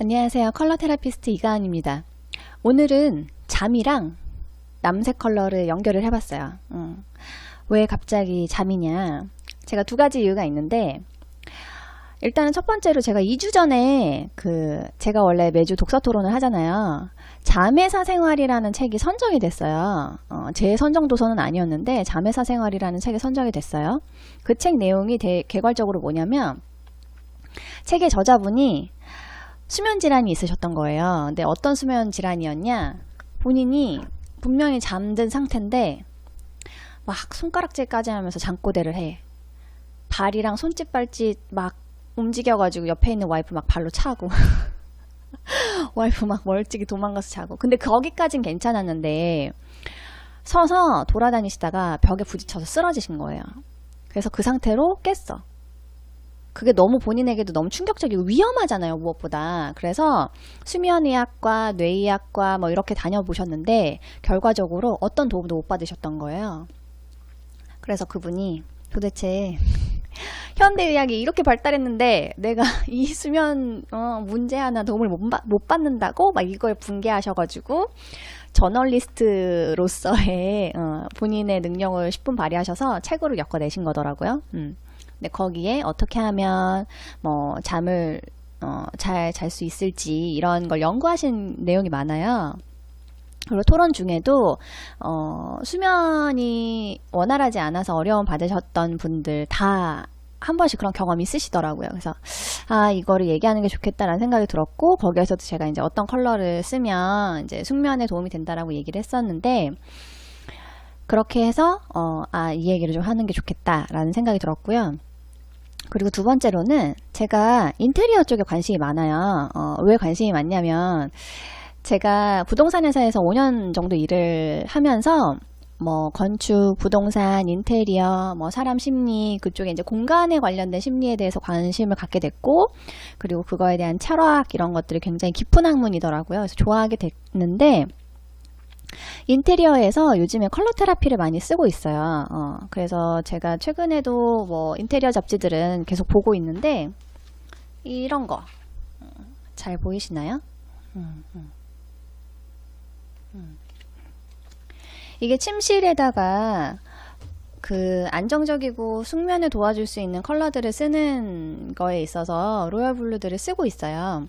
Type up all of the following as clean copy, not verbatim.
안녕하세요. 컬러 테라피스트 이가은입니다. 오늘은 잠이랑 남색 컬러를 연결을 해봤어요. 왜 갑자기 잠이냐? 제가 두 가지 이유가 있는데, 일단은 첫 번째로 제가 2주 전에 제가 원래 매주 독서 토론을 하잖아요. 잠의 사생활이라는 책이 선정이 됐어요. 제 선정 도서는 아니었는데 잠의 사생활이라는 책이 선정이 됐어요. 그 책 내용이 개괄적으로 뭐냐면, 책의 저자분이 수면 질환이 있으셨던 거예요. 근데 어떤 수면 질환이었냐? 본인이 분명히 잠든 상태인데 막 손가락질까지 하면서 잠꼬대를 해. 발이랑 손짓 발짓 막 움직여가지고 옆에 있는 와이프 막 발로 차고 와이프 막 멀찍이 도망가서 자고. 근데 거기까진 괜찮았는데 서서 돌아다니시다가 벽에 부딪혀서 쓰러지신 거예요. 그래서 그 상태로 깼어. 그게 너무 본인에게도 너무 충격적이고 위험하잖아요, 무엇보다. 그래서 수면의학과, 뇌의학과 뭐 이렇게 다녀보셨는데 결과적으로 어떤 도움도 못 받으셨던 거예요. 그래서 그분이 도대체 현대의학이 이렇게 발달했는데 내가 이 수면 문제 하나 도움을 못 받는다고 막 이걸 붕괴하셔가지고 저널리스트로서의 본인의 능력을 10분 발휘하셔서 책으로 엮어내신 거더라고요. 근데 거기에 어떻게 하면 뭐 잠을 잘 잘 수 있을지 이런 걸 연구하신 내용이 많아요. 그리고 토론 중에도 수면이 원활하지 않아서 어려움 받으셨던 분들 다 한 번씩 그런 경험이 있으시더라고요. 그래서 이거를 얘기하는 게 좋겠다라는 생각이 들었고, 거기에서도 제가 이제 어떤 컬러를 쓰면 이제 숙면에 도움이 된다라고 얘기를 했었는데, 그렇게 해서 이 얘기를 좀 하는 게 좋겠다라는 생각이 들었고요. 그리고 두 번째로는 제가 인테리어 쪽에 관심이 많아요. 왜 관심이 많냐면 제가 부동산 회사에서 5년 정도 일을 하면서 뭐 건축, 부동산, 인테리어, 뭐 사람 심리, 그쪽에 이제 공간에 관련된 심리에 대해서 관심을 갖게 됐고, 그리고 그거에 대한 철학 이런 것들이 굉장히 깊은 학문이더라고요. 그래서 좋아하게 됐는데, 인테리어에서 요즘에 컬러 테라피를 많이 쓰고 있어요. 그래서 제가 최근에도 뭐 인테리어 잡지들은 계속 보고 있는데, 이런 거 잘 보이시나요? 이게 침실에다가 안정적이고 숙면을 도와줄 수 있는 컬러들을 쓰는 거에 있어서 로얄 블루들을 쓰고 있어요.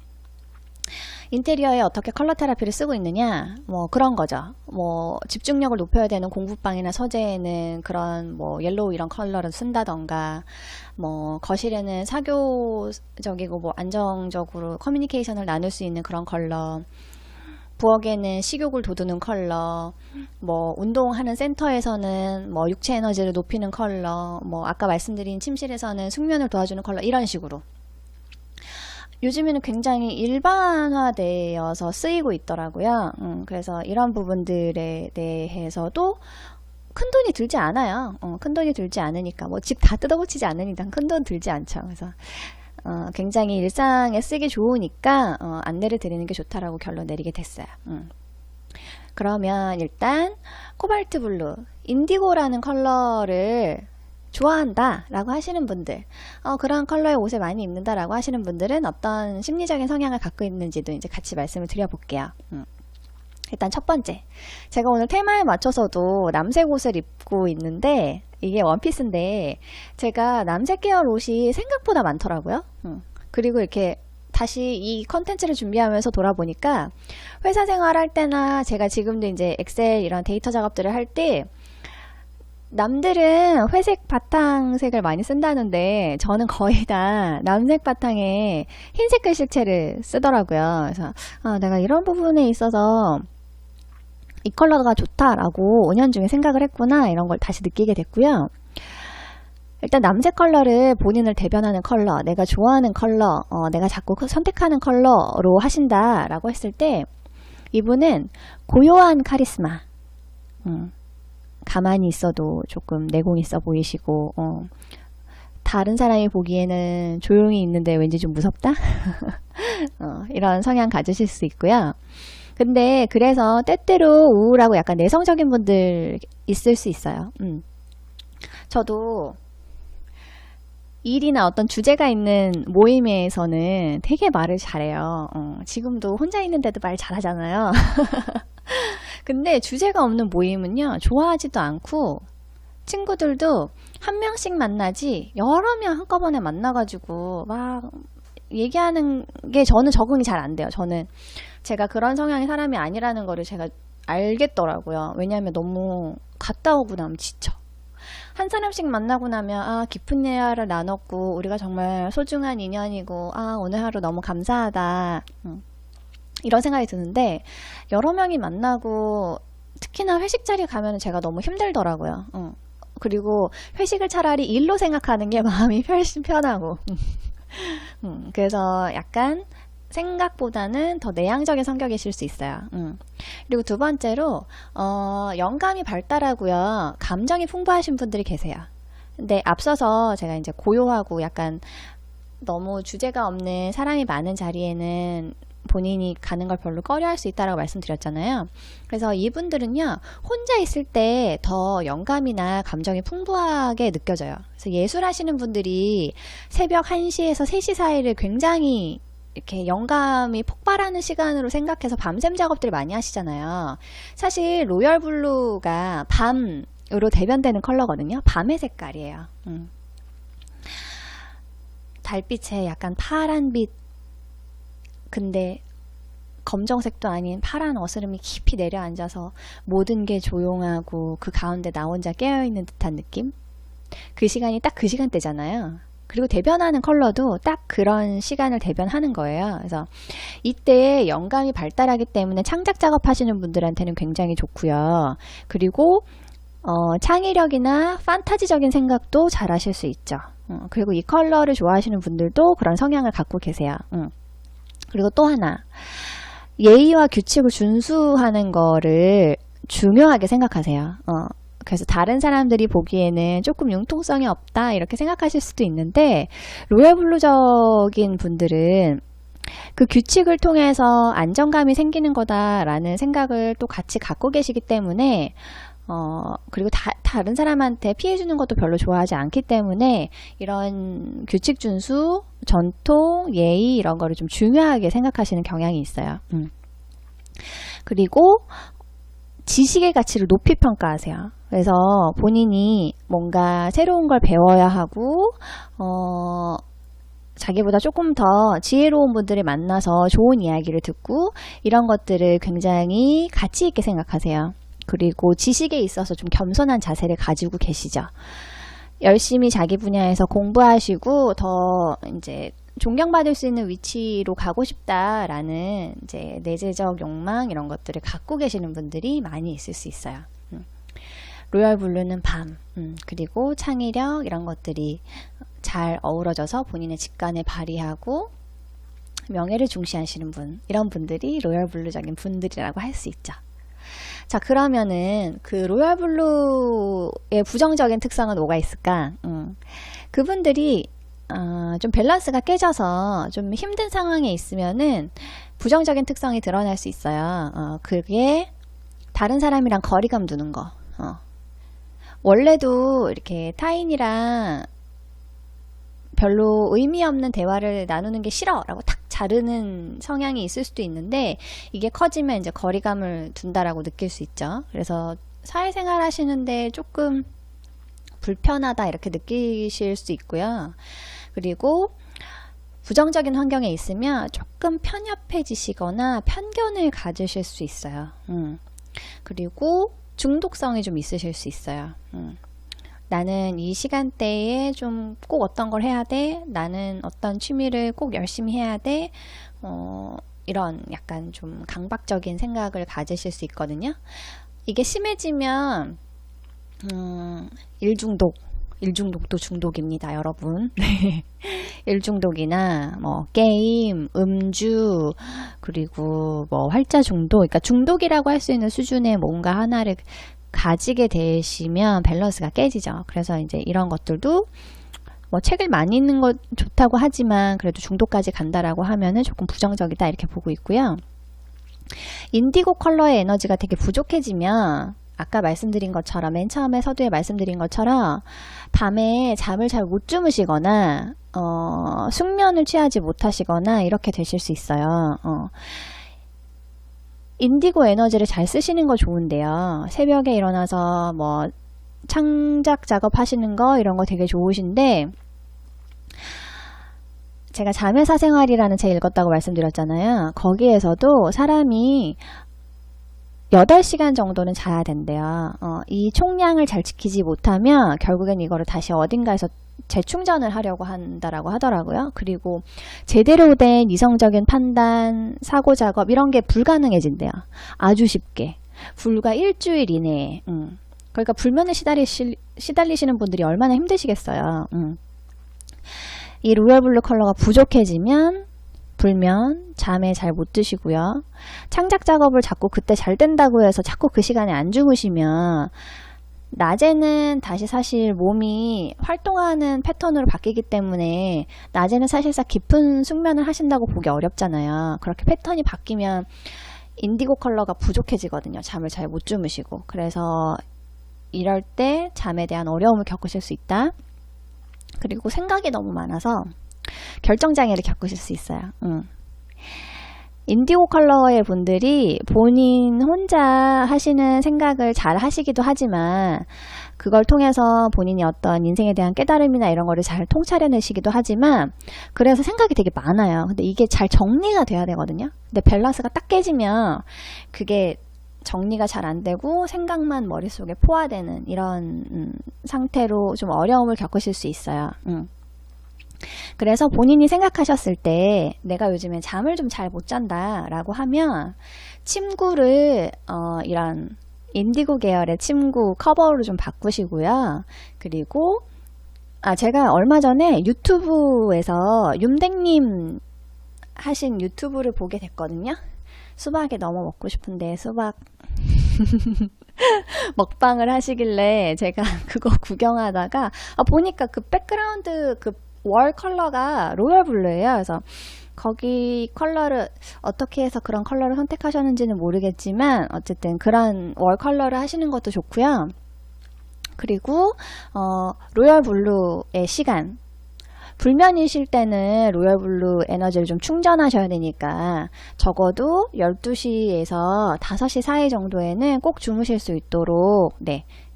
인테리어에 어떻게 컬러 테라피를 쓰고 있느냐, 뭐 그런 거죠. 뭐 집중력을 높여야 되는 공부방이나 서재에는 그런 뭐 옐로우 이런 컬러를 쓴다던가, 뭐 거실에는 사교적이고 뭐 안정적으로 커뮤니케이션을 나눌 수 있는 그런 컬러, 부엌에는 식욕을 돋우는 컬러, 뭐 운동하는 센터에서는 뭐 육체 에너지를 높이는 컬러, 뭐 아까 말씀드린 침실에서는 숙면을 도와주는 컬러, 이런 식으로 요즘에는 굉장히 일반화되어서 쓰이고 있더라고요. 그래서 이런 부분들에 대해서도 큰 돈이 들지 않아요. 큰 돈이 들지 않으니까, 뭐 집 다 뜯어고치지 않으니까 큰 돈 들지 않죠. 그래서 굉장히 일상에 쓰기 좋으니까 안내를 드리는 게 좋다라고 결론 내리게 됐어요. 그러면 일단 코발트 블루, 인디고라는 컬러를 좋아한다 라고 하시는 분들, 그런 컬러의 옷을 많이 입는다 라고 하시는 분들은 어떤 심리적인 성향을 갖고 있는지도 이제 같이 말씀을 드려볼게요. 일단 첫 번째, 제가 오늘 테마에 맞춰서도 남색 옷을 입고 있는데, 이게 원피스인데 제가 남색 계열 옷이 생각보다 많더라고요. 그리고 이렇게 다시 이 컨텐츠를 준비하면서 돌아보니까 회사 생활할 때나 제가 지금도 이제 엑셀 이런 데이터 작업들을 할 때 남들은 회색 바탕색을 많이 쓴다는데 저는 거의 다 남색 바탕에 흰색 글씨체를 쓰더라고요. 그래서 내가 이런 부분에 있어서 이 컬러가 좋다라고 5년 중에 생각을 했구나, 이런 걸 다시 느끼게 됐고요. 일단 남색 컬러를 본인을 대변하는 컬러, 내가 좋아하는 컬러, 내가 자꾸 선택하는 컬러로 하신다라고 했을 때 이분은 고요한 카리스마, 가만히 있어도 조금 내공 있어 보이시고, 다른 사람이 보기에는 조용히 있는데 왠지 좀 무섭다? 이런 성향 가지실 수 있고요. 근데 그래서 때때로 우울하고 약간 내성적인 분들 있을 수 있어요. 저도 일이나 어떤 주제가 있는 모임에서는 되게 말을 잘해요. 지금도 혼자 있는데도 말 잘하잖아요. 근데 주제가 없는 모임은요, 좋아하지도 않고, 친구들도 한 명씩 만나지, 여러 명 한꺼번에 만나가지고, 막, 얘기하는 게 저는 적응이 잘 안 돼요. 제가 그런 성향의 사람이 아니라는 거를 제가 알겠더라고요. 왜냐하면 너무 갔다 오고 나면 지쳐. 한 사람씩 만나고 나면 깊은 대화를 나눴고 우리가 정말 소중한 인연이고 오늘 하루 너무 감사하다 이런 생각이 드는데 여러 명이 만나고 특히나 회식 자리 가면 제가 너무 힘들더라고요. 그리고 회식을 차라리 일로 생각하는 게 마음이 훨씬 편하고 그래서 약간 생각보다는 더 내향적인 성격이실 수 있어요. 그리고 두 번째로 영감이 발달하고요. 감정이 풍부하신 분들이 계세요. 근데 앞서서 제가 이제 고요하고 약간 너무 주제가 없는 사람이 많은 자리에는 본인이 가는 걸 별로 꺼려할 수 있다라고 말씀드렸잖아요. 그래서 이분들은요, 혼자 있을 때 더 영감이나 감정이 풍부하게 느껴져요. 그래서 예술하시는 분들이 새벽 1시에서 3시 사이를 굉장히 이렇게 영감이 폭발하는 시간으로 생각해서 밤샘 작업들을 많이 하시잖아요. 사실 로열 블루가 밤으로 대변되는 컬러거든요. 밤의 색깔이에요. 달빛에 약간 파란빛, 근데 검정색도 아닌 파란 어스름이 깊이 내려앉아서 모든 게 조용하고 그 가운데 나 혼자 깨어있는 듯한 느낌? 그 시간이 딱 그 시간대잖아요. 그리고 대변하는 컬러도 딱 그런 시간을 대변하는 거예요. 그래서 이때 영감이 발달하기 때문에 창작 작업하시는 분들한테는 굉장히 좋고요. 그리고 창의력이나 판타지적인 생각도 잘 하실 수 있죠. 그리고 이 컬러를 좋아하시는 분들도 그런 성향을 갖고 계세요. 그리고 또 하나, 예의와 규칙을 준수하는 거를 중요하게 생각하세요. 그래서 다른 사람들이 보기에는 조금 융통성이 없다 이렇게 생각하실 수도 있는데 로열블루적인 분들은 그 규칙을 통해서 안정감이 생기는 거다라는 생각을 또 같이 갖고 계시기 때문에 그리고 다른 사람한테 피해 주는 것도 별로 좋아하지 않기 때문에 이런 규칙 준수, 전통, 예의 이런 거를 좀 중요하게 생각하시는 경향이 있어요. 그리고 지식의 가치를 높이 평가하세요. 그래서 본인이 뭔가 새로운 걸 배워야 하고 자기보다 조금 더 지혜로운 분들을 만나서 좋은 이야기를 듣고 이런 것들을 굉장히 가치 있게 생각하세요. 그리고 지식에 있어서 좀 겸손한 자세를 가지고 계시죠. 열심히 자기 분야에서 공부하시고 더 이제 존경받을 수 있는 위치로 가고 싶다라는 이제 내재적 욕망 이런 것들을 갖고 계시는 분들이 많이 있을 수 있어요. 로열 블루는 밤, 그리고 창의력 이런 것들이 잘 어우러져서 본인의 직관을 발휘하고 명예를 중시하시는 분, 이런 분들이 로열 블루적인 분들이라고 할 수 있죠. 자, 그러면은 그 로열 블루의 부정적인 특성은 뭐가 있을까? 그분들이 좀 밸런스가 깨져서 좀 힘든 상황에 있으면은 부정적인 특성이 드러날 수 있어요. 그게 다른 사람이랑 거리감 두는 거. 원래도 이렇게 타인이랑 별로 의미 없는 대화를 나누는 게 싫어 라고 탁 자르는 성향이 있을 수도 있는데 이게 커지면 이제 거리감을 둔다라고 느낄 수 있죠. 그래서 사회생활 하시는데 조금 불편하다 이렇게 느끼실 수 있고요. 그리고 부정적인 환경에 있으면 조금 편협해지시거나 편견을 가지실 수 있어요. 그리고 중독성이 좀 있으실 수 있어요. 나는 이 시간대에 좀 꼭 어떤 걸 해야 돼? 나는 어떤 취미를 꼭 열심히 해야 돼? 이런 약간 좀 강박적인 생각을 가지실 수 있거든요. 이게 심해지면 일중독도 중독입니다, 여러분. 일중독이나 뭐 게임, 음주, 그리고 뭐 활자 중독, 그러니까 중독이라고 할 수 있는 수준의 뭔가 하나를 가지게 되시면 밸런스가 깨지죠. 그래서 이제 이런 것들도 뭐 책을 많이 읽는 것 좋다고 하지만 그래도 중독까지 간다라고 하면은 조금 부정적이다 이렇게 보고 있고요. 인디고 컬러의 에너지가 되게 부족해지면 아까 말씀드린 것처럼 맨 처음에 서두에 말씀드린 것처럼 밤에 잠을 잘 못 주무시거나 숙면을 취하지 못하시거나 이렇게 되실 수 있어요. 인디고 에너지를 잘 쓰시는 거 좋은데요. 새벽에 일어나서 뭐 창작 작업 하시는 거 이런 거 되게 좋으신데, 제가 잠의사 생활이라는 책 읽었다고 말씀드렸잖아요. 거기에서도 사람이 8시간 정도는 자야 된대요. 이 총량을 잘 지키지 못하면 결국엔 이거를 다시 어딘가에서 재충전을 하려고 한다라고 하더라고요. 그리고 제대로 된 이성적인 판단, 사고 작업 이런 게 불가능해진대요. 아주 쉽게. 불과 일주일 이내에. 그러니까 불면에 시달리시는 분들이 얼마나 힘드시겠어요. 이 로열 블루 컬러가 부족해지면 불면, 잠에 잘 못 드시고요. 창작 작업을 자꾸 그때 잘 된다고 해서 자꾸 그 시간에 안 주무시면 낮에는 다시 사실 몸이 활동하는 패턴으로 바뀌기 때문에 낮에는 사실상 깊은 숙면을 하신다고 보기 어렵잖아요. 그렇게 패턴이 바뀌면 인디고 컬러가 부족해지거든요. 잠을 잘 못 주무시고. 그래서 이럴 때 잠에 대한 어려움을 겪으실 수 있다. 그리고 생각이 너무 많아서 결정장애를 겪으실 수 있어요. 인디고 컬러의 분들이 본인 혼자 하시는 생각을 잘 하시기도 하지만 그걸 통해서 본인이 어떤 인생에 대한 깨달음이나 이런 거를 잘 통찰해내시기도 하지만, 그래서 생각이 되게 많아요. 근데 이게 잘 정리가 돼야 되거든요. 근데 밸런스가 딱 깨지면 그게 정리가 잘 안 되고 생각만 머릿속에 포화되는 이런 상태로 좀 어려움을 겪으실 수 있어요. 그래서 본인이 생각하셨을 때 내가 요즘에 잠을 좀 잘 못 잔다 라고 하면 침구를 이런 인디고 계열의 침구 커버로 좀 바꾸시고요. 그리고 제가 얼마 전에 유튜브에서 윤댕님 하신 유튜브를 보게 됐거든요. 수박이 너무 먹고 싶은데 수박 먹방을 하시길래 제가 그거 구경하다가 보니까 그 백그라운드 그 월 컬러가 로열 블루예요. 그래서 거기 컬러를 어떻게 해서 그런 컬러를 선택하셨는지는 모르겠지만 어쨌든 그런 월 컬러를 하시는 것도 좋고요. 그리고 로열 블루의 시간, 불면이실 때는 로열 블루 에너지를 좀 충전하셔야 되니까 적어도 12시에서 5시 사이 정도에는 꼭 주무실 수 있도록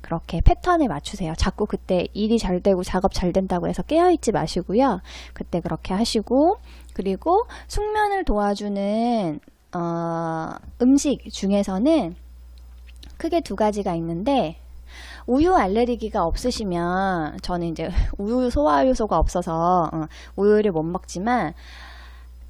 그렇게 패턴에 맞추세요. 자꾸 그때 일이 잘 되고 작업 잘 된다고 해서 깨어있지 마시고요. 그때 그렇게 하시고, 그리고 숙면을 도와주는 음식 중에서는 크게 2가지가 있는데, 우유 알레르기가 없으시면, 저는 이제 우유 소화 요소가 없어서 우유를 못 먹지만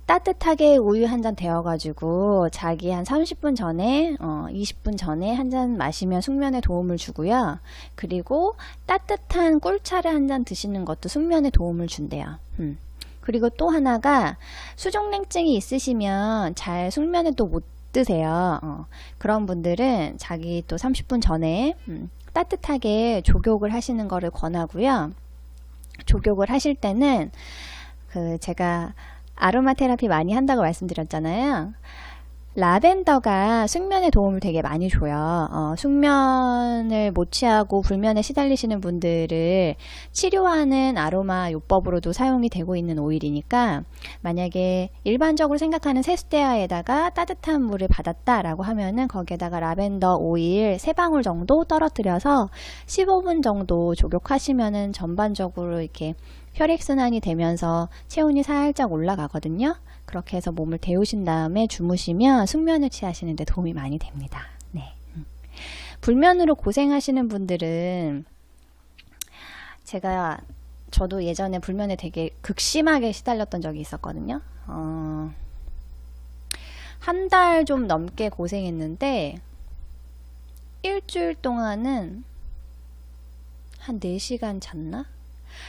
따뜻하게 우유 한 잔 데워가지고 자기 한 30분 전에 20분 전에 한 잔 마시면 숙면에 도움을 주고요. 그리고 따뜻한 꿀차를 한 잔 드시는 것도 숙면에 도움을 준대요. 그리고 또 하나가 수족냉증이 있으시면 잘 숙면에 또 못 드세요. 그런 분들은 자기 또 30분 전에 따뜻하게 족욕을 하시는 거를 권하고요. 족욕을 하실 때는 제가 아로마 테라피 많이 한다고 말씀드렸잖아요. 라벤더가 숙면에 도움을 되게 많이 줘요. 숙면을 못 취하고 불면에 시달리시는 분들을 치료하는 아로마 요법으로도 사용이 되고 있는 오일이니까, 만약에 일반적으로 생각하는 세수대야에다가 따뜻한 물을 받았다라고 하면은 거기에다가 라벤더 오일 3방울 정도 떨어뜨려서 15분 정도 족욕하시면은 전반적으로 이렇게 혈액순환이 되면서 체온이 살짝 올라가거든요. 그렇게 해서 몸을 데우신 다음에 주무시면 숙면을 취하시는 데 도움이 많이 됩니다. 불면으로 고생하시는 분들은, 저도 예전에 불면에 되게 극심하게 시달렸던 적이 있었거든요. 한 달 좀 넘게 고생했는데 일주일 동안은 한 4시간 잤나?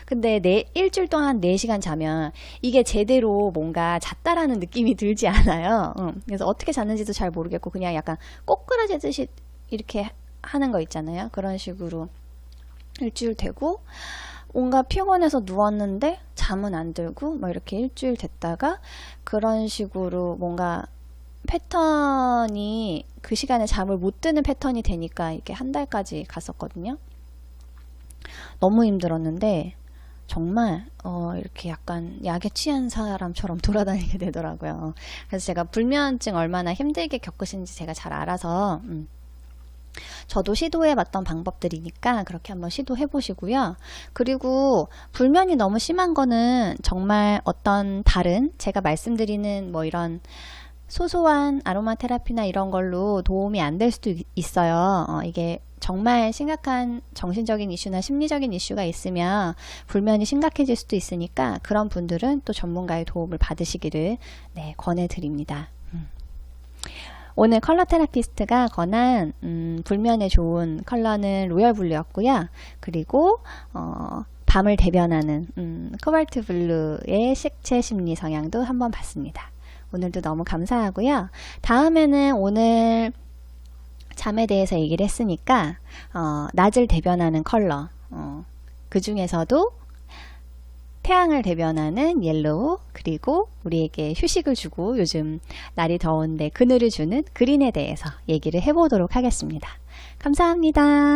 근데 일주일 동안 4시간 자면 이게 제대로 뭔가 잤다라는 느낌이 들지 않아요. 그래서 어떻게 잤는지도 잘 모르겠고 그냥 약간 꼬꾸라지듯이 이렇게 하는 거 있잖아요. 그런 식으로 일주일 되고, 뭔가 피곤해서 누웠는데 잠은 안 들고 막 이렇게 일주일 됐다가 그런 식으로 뭔가 패턴이 그 시간에 잠을 못 드는 패턴이 되니까 이게 한 달까지 갔었거든요. 너무 힘들었는데 정말 이렇게 약간 약에 취한 사람처럼 돌아다니게 되더라고요. 그래서 제가 불면증 얼마나 힘들게 겪으신지 제가 잘 알아서 저도 시도해봤던 방법들이니까 그렇게 한번 시도해보시고요. 그리고 불면이 너무 심한 거는 정말 어떤 다른 제가 말씀드리는 뭐 이런 소소한 아로마 테라피나 이런 걸로 도움이 안 될 수도 있어요. 이게 정말 심각한 정신적인 이슈나 심리적인 이슈가 있으면 불면이 심각해질 수도 있으니까 그런 분들은 또 전문가의 도움을 받으시기를 권해드립니다. 오늘 컬러 테라피스트가 권한 불면에 좋은 컬러는 로열 블루였고요. 그리고 밤을 대변하는 코발트 블루의 색채 심리 성향도 한번 봤습니다. 오늘도 너무 감사하고요. 다음에는 오늘 잠에 대해서 얘기를 했으니까 낮을 대변하는 컬러, 그 중에서도 태양을 대변하는 옐로우, 그리고 우리에게 휴식을 주고 요즘 날이 더운데 그늘을 주는 그린에 대해서 얘기를 해보도록 하겠습니다. 감사합니다.